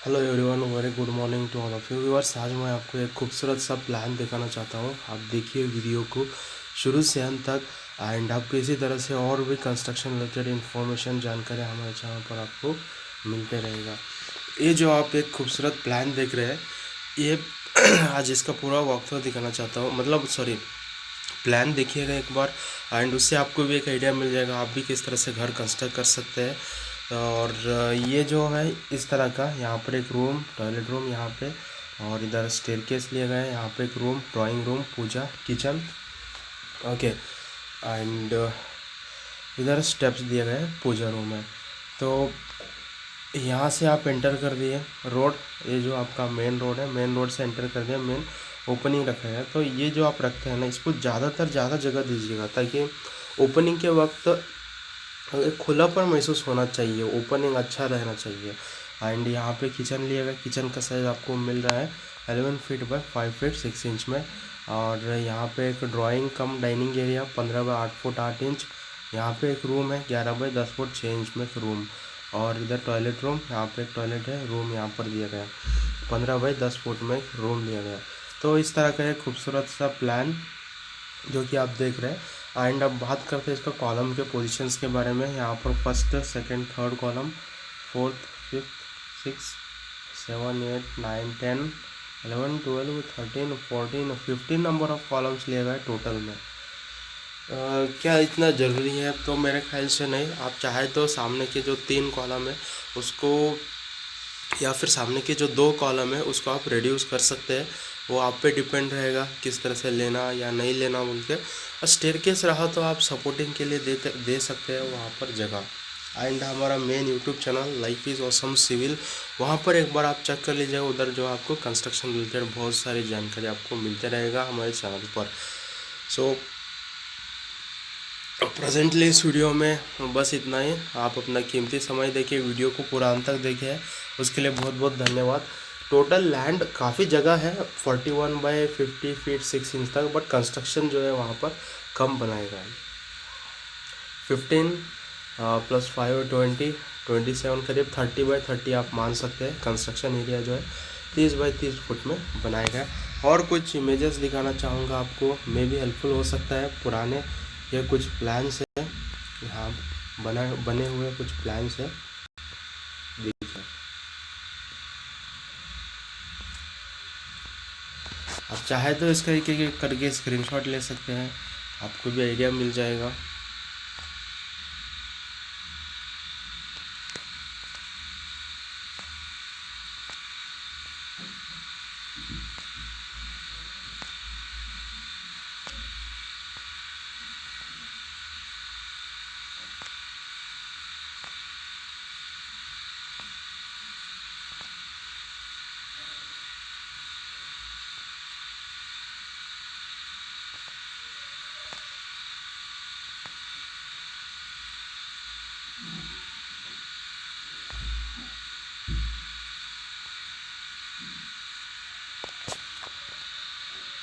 Hello everyone, very good morning to all of you viewers. आज मैं आपको एक खूबसूरत सा प्लान दिखाना चाहता हूँ। आप देखिए वीडियो को शुरू से अंत तक एंड आपको इसी तरह से और भी कंस्ट्रक्शन रिलेटेड इन्फॉर्मेशन जानकारी हमारे चैनल पर आपको मिलते रहेगा। ये जो आप एक खूबसूरत प्लान देख रहे हैं, ये आज इसका पूरा वॉकथ्रू दिखाना चाहता हूँ, मतलब सॉरी प्लान देखिएगा एक बार एंड उससे आपको भी एक आइडिया मिल जाएगा आप भी किस तरह से घर कंस्ट्रक्ट कर सकते हैं। और ये जो है इस तरह का, यहाँ पर एक रूम, टॉयलेट रूम यहाँ पे, और इधर स्टेयरकेस लिए गए हैं, यहाँ पे एक room, drawing room, puja, kitchen, okay, and इधर स्टेप्स दिए गए हैं, पूजा रूम है। तो यहाँ से आप एंटर कर दिए रोड, ये जो आपका मेन रोड है, मेन रोड से एंटर कर दिया, मेन ओपनिंग रखा है। तो ये जो आप रखते हैं ना, इसको ज़्यादा जगह दीजिएगा ताकि ओपनिंग के वक्त एक खुलापन महसूस होना चाहिए, ओपनिंग अच्छा रहना चाहिए। एंड यहाँ पे किचन लिया गया, किचन का साइज़ आपको मिल रहा है 11 फीट बाय 5 फीट 6 इंच में। और यहाँ पे एक drawing cum dining area 15 by 8 foot 8 inch. यहाँ पे एक रूम है 11 बाय 10 फुट 6 इंच में एक रूम। और इधर टॉयलेट रूम, यहाँ पे एक टॉयलेट है, रूम यहाँ पर दिया गया 15 बाय 10 फुट में एक रूम लिया गया। तो इस तरह का एक खूबसूरत सा प्लान जो कि आप देख रहे हैं। एंड अब बात करते हैं इसका कॉलम के पोजीशंस के बारे में। यहाँ पर first second third column, fourth fifth six 7 8 9 10 11 12 13 14 15 number of columns लिए गए टोटल में। क्या इतना ज़रूरी है? तो मेरे ख्याल से नहीं। आप चाहे तो सामने के जो 3 कॉलम है उसको, या फिर सामने के जो 2 कॉलम है उसको आप रिड्यूस कर सकते हैं। वो आप पे डिपेंड रहेगा किस तरह से लेना या नहीं लेना बोल के। और स्टेयरकेस रहा तो आप सपोर्टिंग के लिए दे सकते हैं वहाँ पर जगह। एंड हमारा main YouTube channel life is awesome civil, वहाँ पर एक बार आप चेक कर लीजिएगा। उधर जो आपको कंस्ट्रक्शन रिलेटेड बहुत सारी जानकारी आपको मिलते रहेगा हमारे चैनल पर। सो प्रेजेंटली इस वीडियो में बस इतना ही। आप अपना कीमती समय देखिए, वीडियो को पूरा अंत तक देखे, उसके लिए बहुत बहुत धन्यवाद। टोटल लैंड काफ़ी जगह है 41 बाय 50 फीट 6 इंच तक, बट कंस्ट्रक्शन जो है वहाँ पर कम बनाएगा। 15 प्लस 5 20 27 करीब 30 बाय 30 आप मान सकते हैं। कंस्ट्रक्शन एरिया जो है 30 बाय 30 फुट में बनाएगा। और कुछ इमेजेस दिखाना चाहूँगा आपको, मे भी हेल्पफुल हो सकता है। पुराने ये कुछ प्लान्स है, यहाँ बने हुए कुछ प्लान्स है, देखिए। आप चाहे तो इसका एक करके स्क्रीनशॉट ले सकते हैं, आपको भी आइडिया मिल जाएगा।